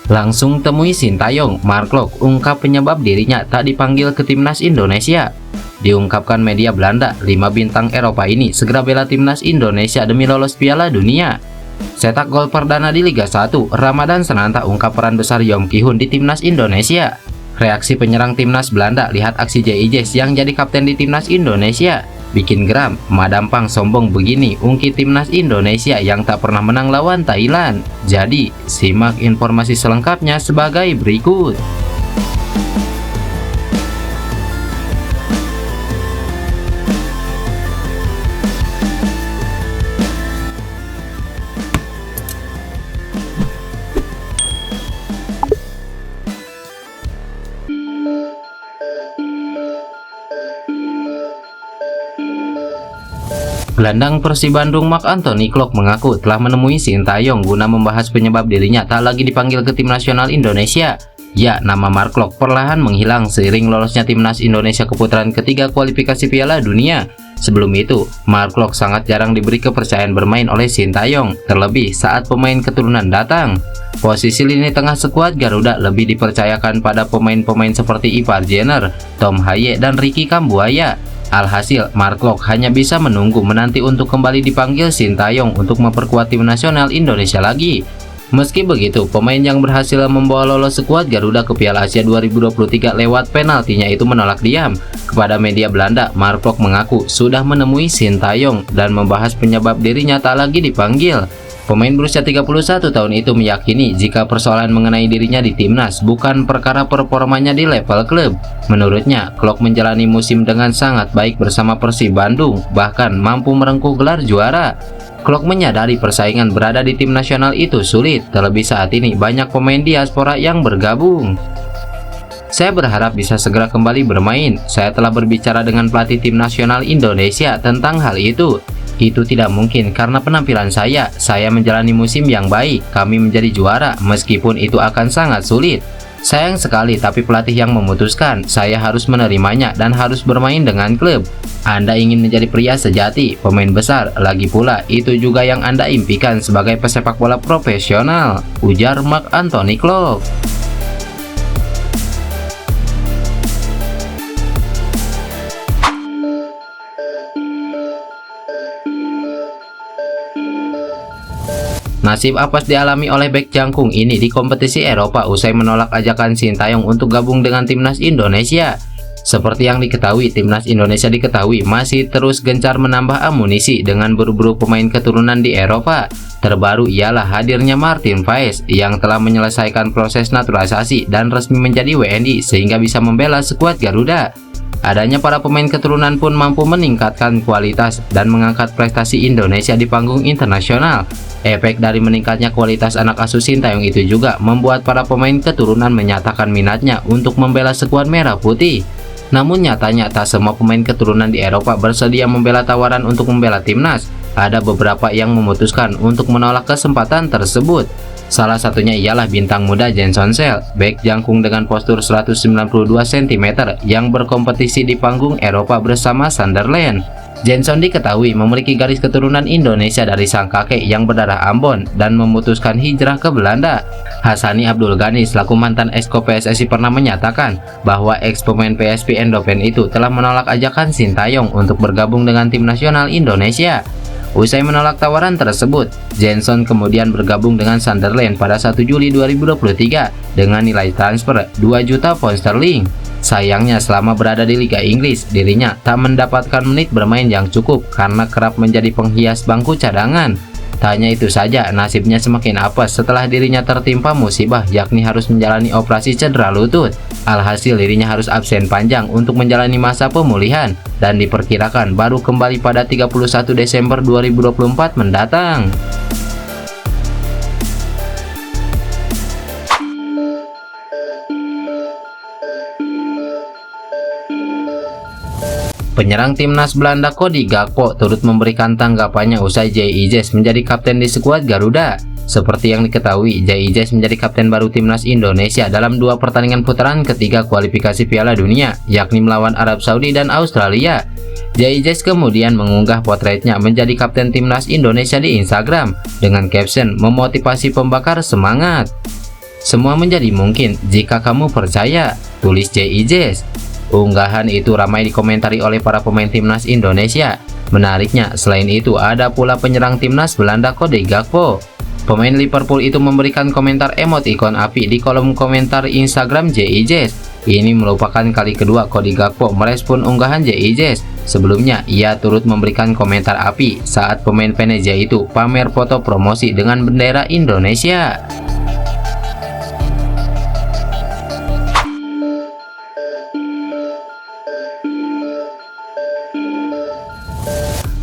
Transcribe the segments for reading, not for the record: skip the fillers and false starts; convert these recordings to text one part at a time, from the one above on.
Langsung temui Sintayong, Mark Klok ungkap penyebab dirinya tak dipanggil ke timnas Indonesia. Diungkapkan media Belanda, 5 bintang Eropa ini segera bela timnas Indonesia demi lolos Piala Dunia. Cetak gol perdana di Liga 1, Ramadan Sananta ungkap peran besar Yom Ki-hun di timnas Indonesia. Reaksi penyerang timnas Belanda, lihat aksi J.I. yang jadi kapten di timnas Indonesia. Bikin geram, Madampang sombong begini ungkit timnas Indonesia yang tak pernah menang lawan Thailand. Jadi, simak informasi selengkapnya sebagai berikut. Gelandang Persib Bandung Marc Anthony Klok mengaku telah menemui Sintayong guna membahas penyebab dirinya tak lagi dipanggil ke tim nasional Indonesia. Ya, nama Mark Klok perlahan menghilang seiring lolosnya timnas Indonesia ke putaran ketiga kualifikasi Piala Dunia. Sebelum itu, Mark Klok sangat jarang diberi kepercayaan bermain oleh Sintayong, terlebih saat pemain keturunan datang. Posisi lini tengah skuad Garuda lebih dipercayakan pada pemain-pemain seperti Ivar Jenner, Tom Haye, dan Ricky Kambuaya. Alhasil, Mark Klok hanya bisa menanti untuk kembali dipanggil Sintayong untuk memperkuat tim nasional Indonesia lagi. Meski begitu, pemain yang berhasil membawa lolos skuad Garuda ke Piala Asia 2023 lewat penaltinya itu menolak diam. Kepada media Belanda, Mark Klok mengaku sudah menemui Sintayong dan membahas penyebab dirinya tak lagi dipanggil. Pemain berusia 31 tahun itu meyakini jika persoalan mengenai dirinya di timnas bukan perkara performanya di level klub. Menurutnya, Klok menjalani musim dengan sangat baik bersama Persib Bandung, bahkan mampu merengkuh gelar juara. Klok menyadari persaingan berada di tim nasional itu sulit, terlebih saat ini banyak pemain diaspora yang bergabung. Saya berharap bisa segera kembali bermain. Saya telah berbicara dengan pelatih tim nasional Indonesia tentang hal itu. Itu tidak mungkin karena penampilan saya menjalani musim yang baik, kami menjadi juara, meskipun itu akan sangat sulit. Sayang sekali, tapi pelatih yang memutuskan, saya harus menerimanya dan harus bermain dengan klub. Anda ingin menjadi pria sejati, pemain besar, lagi pula itu juga yang Anda impikan sebagai pesepak bola profesional, ujar Marc Anthony Klok. Nasib apes dialami oleh bek jangkung ini di kompetisi Eropa usai menolak ajakan Sintayong untuk gabung dengan timnas Indonesia. Seperti yang diketahui, timnas Indonesia masih terus gencar menambah amunisi dengan berburu pemain keturunan di Eropa. Terbaru ialah hadirnya Martin Paes yang telah menyelesaikan proses naturalisasi dan resmi menjadi WNI sehingga bisa membela skuad Garuda. Adanya para pemain keturunan pun mampu meningkatkan kualitas dan mengangkat prestasi Indonesia di panggung internasional. Efek dari meningkatnya kualitas anak asuh Sintayong itu juga membuat para pemain keturunan menyatakan minatnya untuk membela skuad merah putih. Namun nyatanya tak semua pemain keturunan di Eropa bersedia membela tawaran untuk membela timnas. Ada beberapa yang memutuskan untuk menolak kesempatan tersebut. Salah satunya ialah bintang muda Jenson Sell, bek jangkung dengan postur 192 cm yang berkompetisi di panggung Eropa bersama Sunderland. Jenson diketahui memiliki garis keturunan Indonesia dari sang kakek yang berdarah Ambon dan memutuskan hijrah ke Belanda. Hassani Abdul Ghani selaku mantan exco PSSI pernah menyatakan bahwa ex pemain PSV Eindhoven itu telah menolak ajakan Sintayong untuk bergabung dengan tim nasional Indonesia. Usai menolak tawaran tersebut, Jenson kemudian bergabung dengan Sunderland pada 1 Juli 2023 dengan nilai transfer 2 juta pound sterling. Sayangnya selama berada di Liga Inggris, dirinya tak mendapatkan menit bermain yang cukup karena kerap menjadi penghias bangku cadangan. Tak hanya itu saja, nasibnya semakin apes setelah dirinya tertimpa musibah, yakni harus menjalani operasi cedera lutut. Alhasil dirinya harus absen panjang untuk menjalani masa pemulihan dan diperkirakan baru kembali pada 31 Desember 2024 mendatang. Penyerang timnas Belanda Cody Gakpo turut memberikan tanggapannya usai J.I. menjadi kapten di skuad Garuda. Seperti yang diketahui, J.I. menjadi kapten baru timnas Indonesia dalam 2 pertandingan putaran ketiga kualifikasi Piala Dunia, yakni melawan Arab Saudi dan Australia. J.I. kemudian mengunggah potretnya menjadi kapten timnas Indonesia di Instagram dengan caption memotivasi pembakar semangat. Semua menjadi mungkin jika kamu percaya, tulis JIJs. Unggahan itu ramai dikomentari oleh para pemain timnas Indonesia. Menariknya, selain itu ada pula penyerang timnas Belanda Cody Gakpo. Pemain Liverpool itu memberikan komentar emoticon api di kolom komentar Instagram JIJs. Ini merupakan kali kedua Cody Gakpo merespon unggahan JIJs. Sebelumnya, ia turut memberikan komentar api saat pemain Venezia itu pamer foto promosi dengan bendera Indonesia.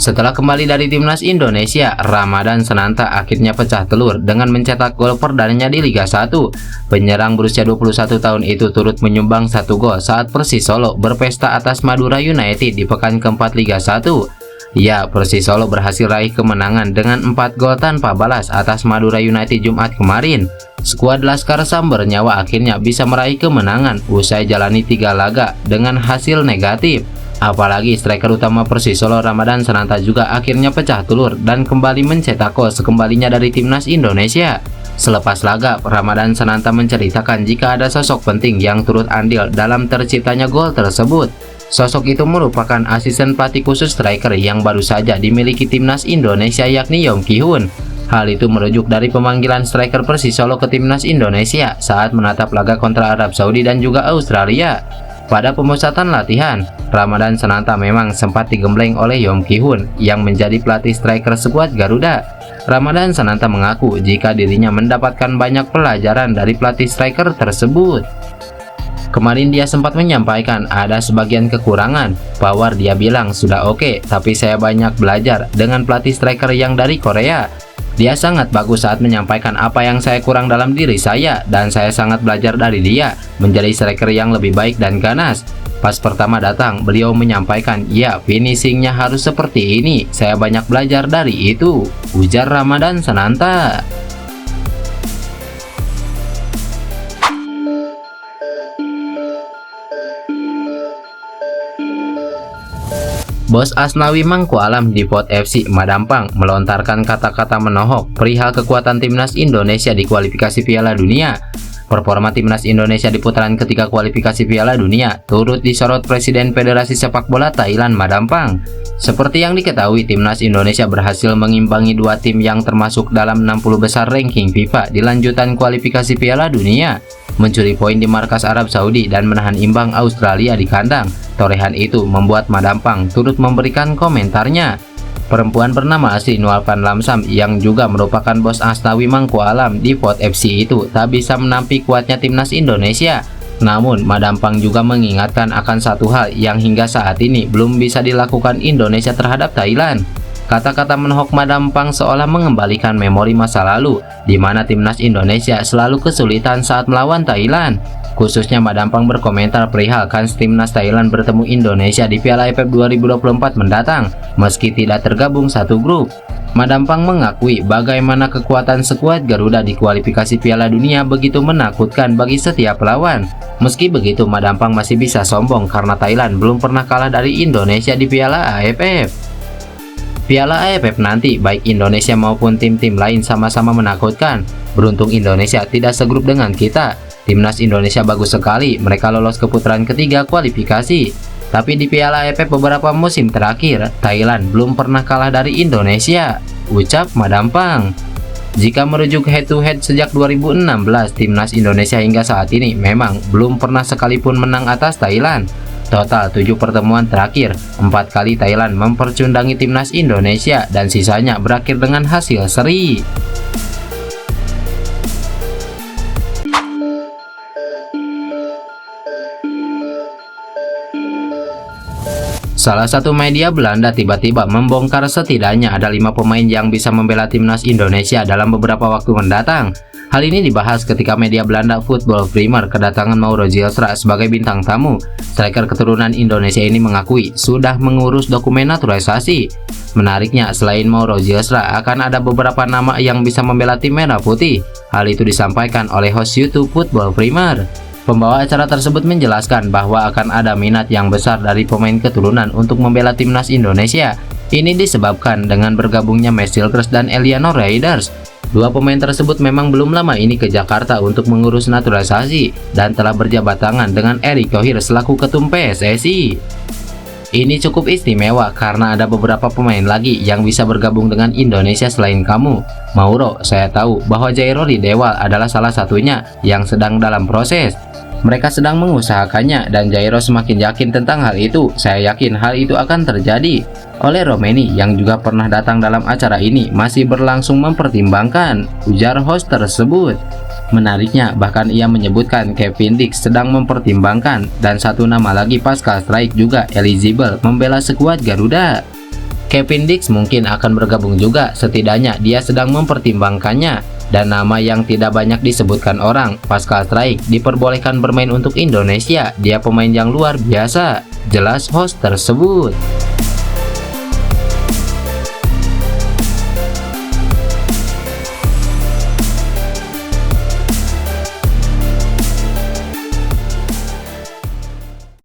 Setelah kembali dari timnas Indonesia, Ramadan Sananta akhirnya pecah telur dengan mencetak gol perdananya di Liga 1. Penyerang berusia 21 tahun itu turut menyumbang 1 gol saat Persis Solo berpesta atas Madura United di pekan keempat Liga 1. Ya, Persis Solo berhasil raih kemenangan dengan 4 gol tanpa balas atas Madura United Jumat kemarin. Skuad Laskar Sam bernyawa akhirnya bisa meraih kemenangan usai jalani 3 laga dengan hasil negatif. Apalagi striker utama Persis Solo Ramadan Sananta juga akhirnya pecah telur dan kembali mencetak gol sekembalinya dari timnas Indonesia. Selepas laga, Ramadan Sananta menceritakan jika ada sosok penting yang turut andil dalam terciptanya gol tersebut. Sosok itu merupakan asisten pelatih khusus striker yang baru saja dimiliki timnas Indonesia yakni Yong Ki-hun. Hal itu merujuk dari pemanggilan striker Persis Solo ke timnas Indonesia saat menatap laga kontra Arab Saudi dan juga Australia. Pada pemusatan latihan, Ramadan Sananta memang sempat digembleng oleh Yong Ki-hun yang menjadi pelatih striker skuad Garuda. Ramadan Sananta mengaku jika dirinya mendapatkan banyak pelajaran dari pelatih striker tersebut. Kemarin dia sempat menyampaikan ada sebagian kekurangan. Power dia bilang sudah oke, tapi saya banyak belajar dengan pelatih striker yang dari Korea. Dia sangat bagus saat menyampaikan apa yang saya kurang dalam diri saya dan saya sangat belajar dari dia menjadi striker yang lebih baik dan ganas. Pas pertama datang, beliau menyampaikan, ya finishingnya harus seperti ini, saya banyak belajar dari itu, ujar Ramadan Sananta. Bos Asnawi Mangku Alam di Pot FC Madampang melontarkan kata-kata menohok perihal kekuatan timnas Indonesia di kualifikasi Piala Dunia. Performa timnas Indonesia di putaran ketiga kualifikasi Piala Dunia turut disorot Presiden Federasi Sepak Bola Thailand Madampang. Seperti yang diketahui, timnas Indonesia berhasil mengimbangi 2 tim yang termasuk dalam 60 besar ranking FIFA di lanjutan kualifikasi Piala Dunia, mencuri poin di markas Arab Saudi dan menahan imbang Australia di kandang. Torehan itu membuat Madampang turut memberikan komentarnya. Perempuan bernama asli Nual Van Lamsam yang juga merupakan bos Asnawi Mangku Alam di Pot FC itu tak bisa menampik kuatnya timnas Indonesia. Namun, Madampang juga mengingatkan akan satu hal yang hingga saat ini belum bisa dilakukan Indonesia terhadap Thailand. Kata-kata menohok Madampang seolah mengembalikan memori masa lalu, di mana timnas Indonesia selalu kesulitan saat melawan Thailand. Khususnya Madampang berkomentar perihal kans timnas Thailand bertemu Indonesia di Piala AFF 2024 mendatang, meski tidak tergabung satu grup. Madampang mengakui bagaimana kekuatan skuad Garuda di kualifikasi Piala Dunia begitu menakutkan bagi setiap lawan. Meski begitu, Madampang masih bisa sombong karena Thailand belum pernah kalah dari Indonesia di Piala AFF. Piala AFF nanti, baik Indonesia maupun tim-tim lain sama-sama menakutkan. Beruntung Indonesia tidak segrup dengan kita. Timnas Indonesia bagus sekali, mereka lolos ke putaran ketiga kualifikasi. Tapi di Piala AFF beberapa musim terakhir, Thailand belum pernah kalah dari Indonesia, ucap Madampang. Jika merujuk head-to-head sejak 2016, timnas Indonesia hingga saat ini memang belum pernah sekalipun menang atas Thailand. Total 7 pertemuan terakhir, 4 kali Thailand mempercundangi timnas Indonesia dan sisanya berakhir dengan hasil seri. Salah satu media Belanda tiba-tiba membongkar setidaknya ada 5 pemain yang bisa membela timnas Indonesia dalam beberapa waktu mendatang. Hal ini dibahas ketika media Belanda Football Primer kedatangan Mauro Zilstra sebagai bintang tamu. Striker keturunan Indonesia ini mengakui sudah mengurus dokumen naturalisasi. Menariknya, selain Mauro Zilstra, akan ada beberapa nama yang bisa membela tim merah putih. Hal itu disampaikan oleh host YouTube Football Primer. Pembawa acara tersebut menjelaskan bahwa akan ada minat yang besar dari pemain keturunan untuk membela timnas Indonesia. Ini disebabkan dengan bergabungnya Matt Silkers dan Eleanor Raiders. Dua pemain tersebut memang belum lama ini ke Jakarta untuk mengurus naturalisasi dan telah berjabat tangan dengan Erick Thohir selaku ketum PSSI. Ini cukup istimewa karena ada beberapa pemain lagi yang bisa bergabung dengan Indonesia selain kamu. Mauro, saya tahu bahwa Jairo Ridewal adalah salah satunya yang sedang dalam proses. Mereka sedang mengusahakannya dan Jairo semakin yakin tentang hal itu. Saya yakin hal itu akan terjadi. Oleh Romeni yang juga pernah datang dalam acara ini masih berlangsung mempertimbangkan, ujar host tersebut. Menariknya, bahkan ia menyebutkan Kevin Dix sedang mempertimbangkan dan satu nama lagi Pascal Struijk juga eligible membela skuad Garuda. Kevin Dix mungkin akan bergabung juga, setidaknya dia sedang mempertimbangkannya. Dan nama yang tidak banyak disebutkan orang, Pascal Struijk, diperbolehkan bermain untuk Indonesia. Dia pemain yang luar biasa, jelas host tersebut.